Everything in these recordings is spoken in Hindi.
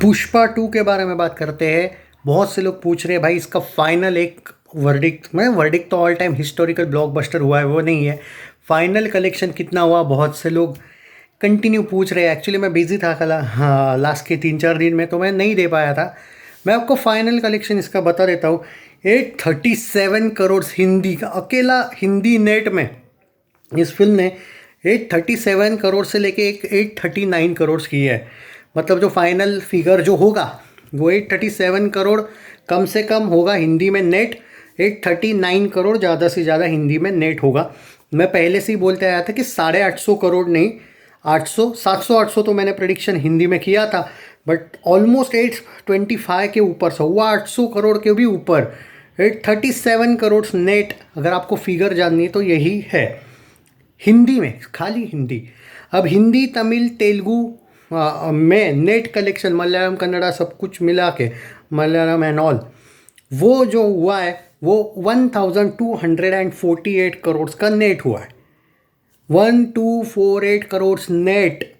पुष्पा 2 के बारे में बात करते हैं। बहुत से लोग पूछ रहे हैं भाई इसका फाइनल एक वर्डिक्ट में, वर्डिक्ट तो ऑल टाइम हिस्टोरिकल ब्लॉकबस्टर हुआ है वो नहीं है। फाइनल कलेक्शन कितना हुआ, बहुत से लोग कंटिन्यू पूछ रहे हैं। एक्चुअली मैं बिजी था कल, हाँ, लास्ट के 3-4 दिन में तो मैं नहीं दे पाया था। मैं आपको फाइनल कलेक्शन इसका बता देता हूँ। 837 करोड़ हिंदी का, अकेला हिंदी नेट में इस फिल्म ने 837 करोड़ से लेके एक 839 करोड़ की है। मतलब जो फाइनल फिगर जो होगा वो 837 करोड़ कम से कम होगा हिंदी में नेट। 839 करोड़ ज़्यादा से ज़्यादा हिंदी में नेट होगा। मैं पहले से ही बोलते आया था कि 850 करोड़ नहीं, 800, 700-800 तो मैंने प्रेडिक्शन हिंदी में किया था, बट ऑलमोस्ट 825 के ऊपर से हुआ, 800 करोड़ के भी ऊपर। 837 करोड़ नेट, अगर आपको फिगर जाननी है तो यही है हिंदी में, खाली हिंदी। अब हिंदी, तमिल, तेलुगु में नेट कलेक्शन, मलयालम, कन्नड़ा सब कुछ मिला के, मलयालम एंड ऑल, वो जो हुआ है वो 1248 करोड़ का नेट हुआ है। 1248 करोड़ नेट।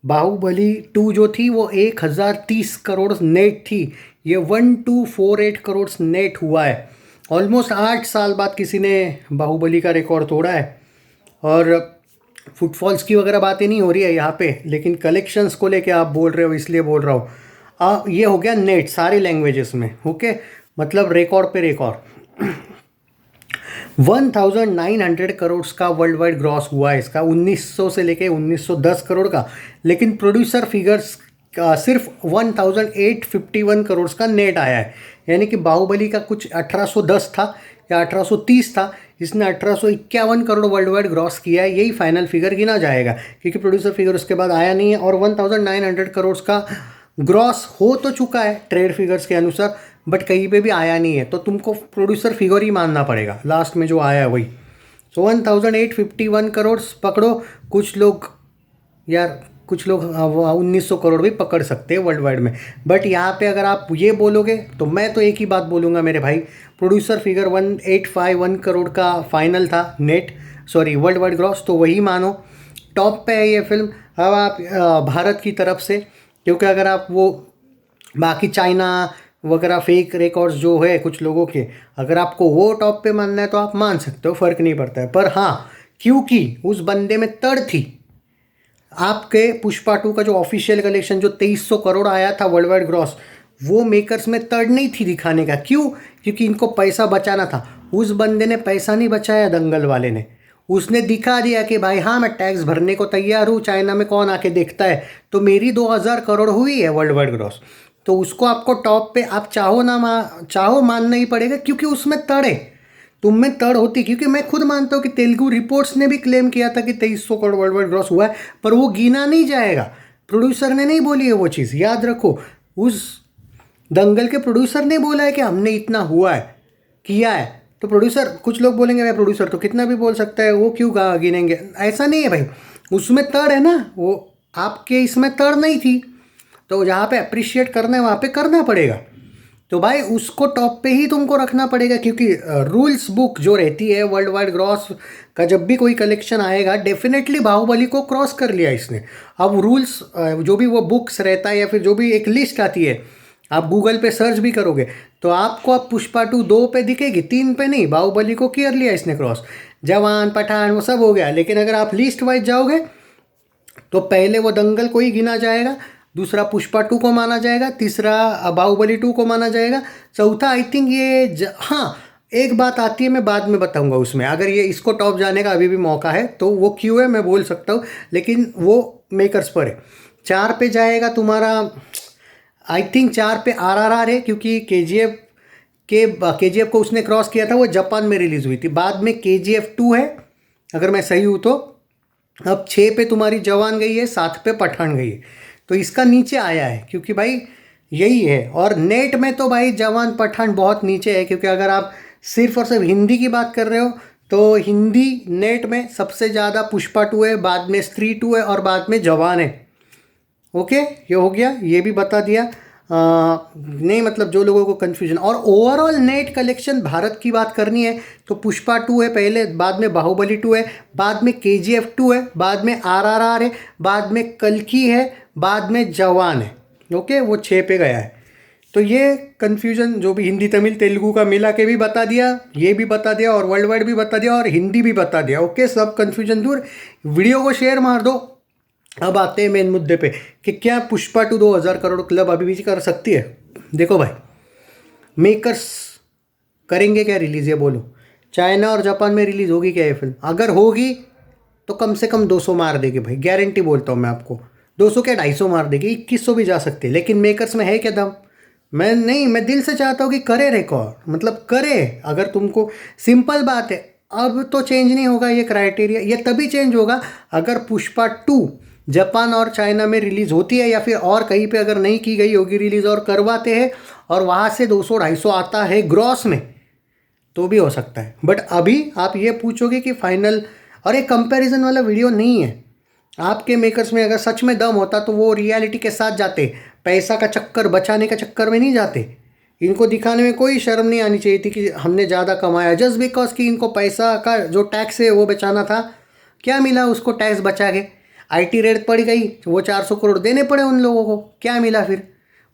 बाहुबली 2 जो थी वो 1030 करोड़ नेट थी। ये 1248 करोड़ नेट हुआ है। ऑलमोस्ट 8 साल बाद किसी ने बाहुबली का रिकॉर्ड तोड़ा है। और फुटफॉल्स की वगैरह बातें नहीं हो रही है यहाँ पे, लेकिन कलेक्शंस को लेके आप बोल रहे हो इसलिए बोल रहा हूँ। ये हो गया नेट सारे लैंग्वेजेस में, ओके, मतलब रिकॉर्ड पे रिकॉर्ड। 1900 करोड़ का वर्ल्ड वाइड ग्रॉस हुआ है इसका, 1900 से लेके 1910 करोड़ का। लेकिन प्रोड्यूसर फिगर्स का सिर्फ 1851 करोड़ का नेट आया है। यानी कि बाहुबली का कुछ 1810 था या 1830 था, इसने 1851 करोड़ वर्ल्ड वाइड ग्रॉस किया है। यही फाइनल फिगर गिना जाएगा क्योंकि प्रोड्यूसर फिगर उसके बाद आया नहीं है। और 1900 करोड़ का ग्रॉस हो तो चुका है ट्रेड फिगर्स के अनुसार, बट कहीं पे भी आया नहीं है, तो तुमको प्रोड्यूसर फिगर ही मानना पड़ेगा, लास्ट में जो आया है वही। सो 1851 करोड़ पकड़ो। कुछ लोग यार, कुछ लोग 1900 करोड़ भी पकड़ सकते हैं वर्ल्ड वाइड में। बट यहाँ पे अगर आप ये बोलोगे तो मैं तो एक ही बात बोलूँगा मेरे भाई, प्रोड्यूसर फिगर 1851 करोड़ का फाइनल था net, sorry world wide gross, तो वही मानो। टॉप पे है ये फिल्म। अब आप भारत की तरफ से, क्योंकि अगर आप वो बाकी चाइना वगैरह फेक रिकॉर्ड्स जो है कुछ लोगों के, अगर आपको वो टॉप पे मानना है तो आप मान सकते हो, फ़र्क नहीं पड़ता है। पर हाँ, क्योंकि उस बंदे में तड़ थी। आपके पुष्पा 2 का जो ऑफिशियल कलेक्शन जो 2300 करोड़ आया था वर्ल्ड वाइड ग्रॉस, वो मेकर्स में तड़ नहीं थी दिखाने का। क्यों? क्योंकि इनको पैसा बचाना था। उस बंदे ने पैसा नहीं बचाया, दंगल वाले ने। उसने दिखा दिया कि भाई हाँ, मैं टैक्स भरने को तैयार हूँ, चाइना में कौन आके देखता है, तो मेरी 2000 करोड़ हुई है वर्ल्ड वाइड ग्रॉस। तो उसको आपको टॉप पे, आप चाहो ना चाहो मानना ही पड़ेगा, क्योंकि उसमें तड़ है। तुम में तड़ होती, क्योंकि मैं खुद मानता हूँ कि तेलुगु रिपोर्ट्स ने भी क्लेम किया था कि 2300 करोड़ वर्ल्ड वाइड ग्रॉस हुआ है, पर वो गिना नहीं जाएगा। प्रोड्यूसर ने नहीं बोली है वो चीज़, याद रखो। उस दंगल के प्रोड्यूसर ने बोला है कि हमने इतना हुआ है, किया है। तो प्रोड्यूसर, कुछ लोग बोलेंगे भाई प्रोड्यूसर तो कितना भी बोल सकता है, वो क्यों गिनेंगे? ऐसा नहीं है भाई, उसमें तड़ है ना, वो आपके इसमें तड़ नहीं थी। तो जहाँ पे अप्रिशिएट करना है वहाँ पे करना पड़ेगा। तो भाई उसको टॉप पे ही तुमको रखना पड़ेगा, क्योंकि रूल्स बुक जो रहती है वर्ल्ड वाइड ग्रॉस का, जब भी कोई कलेक्शन आएगा डेफिनेटली बाहुबली को क्रॉस कर लिया इसने। अब रूल्स जो भी वो बुक्स रहता है या फिर जो भी एक लिस्ट आती है, आप गूगल पे सर्च भी करोगे तो आपको अब पुष्पा 2 2 पे दिखेगी, 3 पे नहीं। बाहुबली को कर लिया इसने क्रॉस। जवान, पठान वो सब हो गया, लेकिन अगर आप लिस्ट वाइज जाओगे तो पहले वो दंगल को ही गिना जाएगा, दूसरा पुष्पा 2 को माना जाएगा, तीसरा बाहुबली 2 को माना जाएगा, चौथा आई थिंक ये हाँ, एक बात आती है मैं बाद में बताऊंगा उसमें, अगर ये इसको टॉप जाने का अभी भी मौका है तो वो क्यों है मैं बोल सकता हूँ, लेकिन वो मेकर्स पर है। 4 पे जाएगा तुम्हारा, आई थिंक 4 पे RRR है, क्योंकि KGF को उसने क्रॉस किया था, वो जापान में रिलीज़ हुई थी। बाद में KGF 2 है अगर मैं सही हूँ तो। अब 6 पे तुम्हारी जवान गई है, 7 पे पठान गई है, तो इसका नीचे आया है क्योंकि भाई यही है। और नेट में तो भाई जवान पठान बहुत नीचे है, क्योंकि अगर आप सिर्फ और सिर्फ हिंदी की बात कर रहे हो तो हिंदी नेट में सबसे ज़्यादा पुष्पा 2 है, बाद में स्त्री 2 है और बाद में जवान है। ओके, ये हो गया, ये भी बता दिया। नहीं मतलब जो लोगों को कन्फ्यूजन। और ओवरऑल नेट कलेक्शन भारत की बात करनी है तो पुष्पा 2 है पहले, बाद में बाहुबली 2 है, बाद में KGF 2 है, बाद में RRR है, बाद में कल्कि है, बाद में जवान है। ओके, वो 6 पे गया है। तो ये कन्फ्यूजन जो भी हिंदी तमिल तेलुगु का मिला के भी बता दिया, ये भी बता दिया, और वर्ल्ड वाइड भी बता दिया, और हिंदी भी बता दिया। ओके, सब कन्फ्यूजन दूर। वीडियो को शेयर मार दो। अब आते हैं मेन मुद्दे पे कि क्या पुष्पा 2 2000 करोड़ क्लब अभी भी कर सकती है। देखो भाई, मेकर्स करेंगे क्या रिलीज़, ये बोलो। चाइना और जापान में रिलीज़ होगी क्या ये फिल्म? अगर होगी तो कम से कम 200 मार देगी भाई, गारंटी बोलता हूँ मैं आपको। 200 क्या 250 मार देगी, 2100 भी जा सकती है। लेकिन मेकर्स में है क्या दम? मैं दिल से चाहता हूँ कि करे रिकॉर्ड, मतलब करे। अगर तुमको सिंपल बात है, अब तो चेंज नहीं होगा ये क्राइटेरिया। ये तभी चेंज होगा अगर पुष्पा 2 जापान और चाइना में रिलीज़ होती है, या फिर और कहीं पे अगर नहीं की गई होगी रिलीज़ और करवाते हैं, और वहाँ से 200 250 आता है ग्रॉस में, तो भी हो सकता है। बट अभी आप ये पूछोगे कि फाइनल, और एक कंपैरिजन वाला वीडियो नहीं है। आपके मेकर्स में अगर सच में दम होता तो वो रियलिटी के साथ जाते, पैसा का चक्कर बचाने का चक्कर में नहीं जाते। इनको दिखाने में कोई शर्म नहीं आनी चाहिए थी कि हमने ज़्यादा कमाया, जस्ट बिकॉज कि इनको पैसा का जो टैक्स है वो बचाना था। क्या मिला उसको टैक्स बचा के? आईटी रेड पड़ गई, वो 400 करोड़ देने पड़े उन लोगों को। क्या मिला फिर?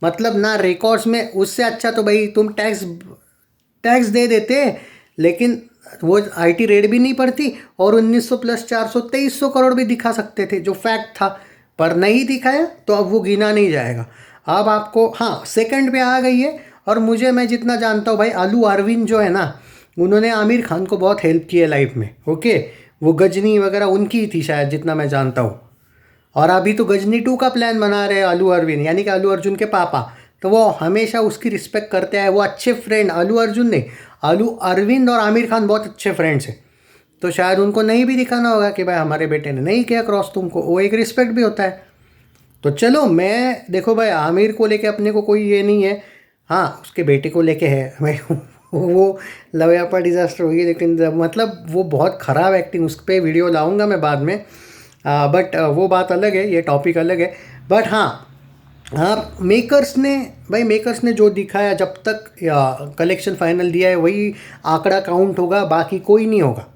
मतलब ना रिकॉर्ड्स में। उससे अच्छा तो भाई तुम टैक्स दे देते, लेकिन वो आईटी रेड भी नहीं पड़ती, और 1900 प्लस 400 2300 करोड़ भी दिखा सकते थे, जो फैक्ट था। पर नहीं दिखाया तो अब वो गिना नहीं जाएगा। अब आपको, हाँ, सेकंड पे आ गई है। और मैं जितना जानता हूँ भाई, अल्लू अरविंद जो है ना, उन्होंने आमिर खान को बहुत हेल्प की है लाइफ में। ओके, वो गजनी वगैरह उनकी ही थी शायद, जितना मैं जानता हूँ। और अभी तो गजनी 2 का प्लान बना रहे हैं अल्लू अरविंद, यानी कि अल्लू अर्जुन के पापा। तो वो हमेशा उसकी रिस्पेक्ट करते हैं। वो अच्छे फ्रेंड, अल्लू अर्जुन ने, अल्लू अरविंद और आमिर खान बहुत अच्छे फ्रेंड्स हैं। तो शायद उनको नहीं भी दिखाना होगा कि भाई हमारे बेटे ने नहीं किया क्रॉस तुमको, वो एक रिस्पेक्ट भी होता है। तो चलो, मैं देखो भाई, आमिर को लेके अपने को कोई ये नहीं है। हाँ, उसके बेटे को लेके है भाई। वो लवयापा डिज़ास्टर हुई, लेकिन मतलब वो बहुत ख़राब एक्टिंग, उस पर वीडियो लाऊंगा मैं बाद में। बट वो बात अलग है, ये टॉपिक अलग है। बट हाँ, मेकर्स ने जो दिखाया, जब तक कलेक्शन फाइनल दिया है वही आंकड़ा काउंट होगा, बाकी कोई नहीं होगा।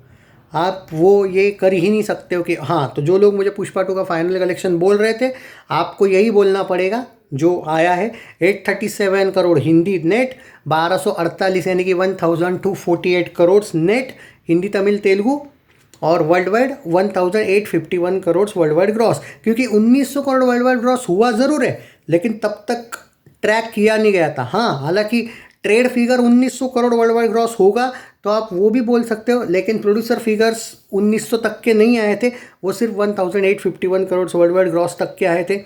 आप वो ये कर ही नहीं सकते हो कि हाँ। तो जो लोग मुझे पुष्पा 2 का फाइनल कलेक्शन बोल रहे थे, आपको यही बोलना पड़ेगा जो आया है। 837 करोड़ हिंदी नेट, 1248 यानी कि 1248 करोड़ नेट हिंदी तमिल तेलुगु, और world wide 1851 crore world wide gross. क्योंकि 1900 करोड़ वर्ल्ड वाइड ग्रॉस हुआ ज़रूर है, लेकिन तब तक ट्रैक किया नहीं गया था। हाँ, हालांकि trade figure 1900 crore world wide gross होगा तो आप वो भी बोल सकते हो, लेकिन प्रोड्यूसर फिगर्स 1900 तक के नहीं आए थे, वो सिर्फ 1851 करोड़ वर्ल्ड वाइड ग्रॉस तक के आए थे।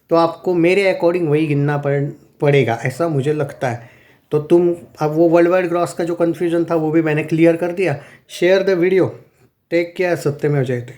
तो आपको मेरे अकॉर्डिंग वही गिनना पड़ेगा, ऐसा मुझे लगता है। तो तुम अब वो वर्ल्ड वाइड ग्रॉस का जो कन्फ्यूजन था वो भी मैंने क्लियर कर दिया। Share the video. Take care, सत्यमेव जयते।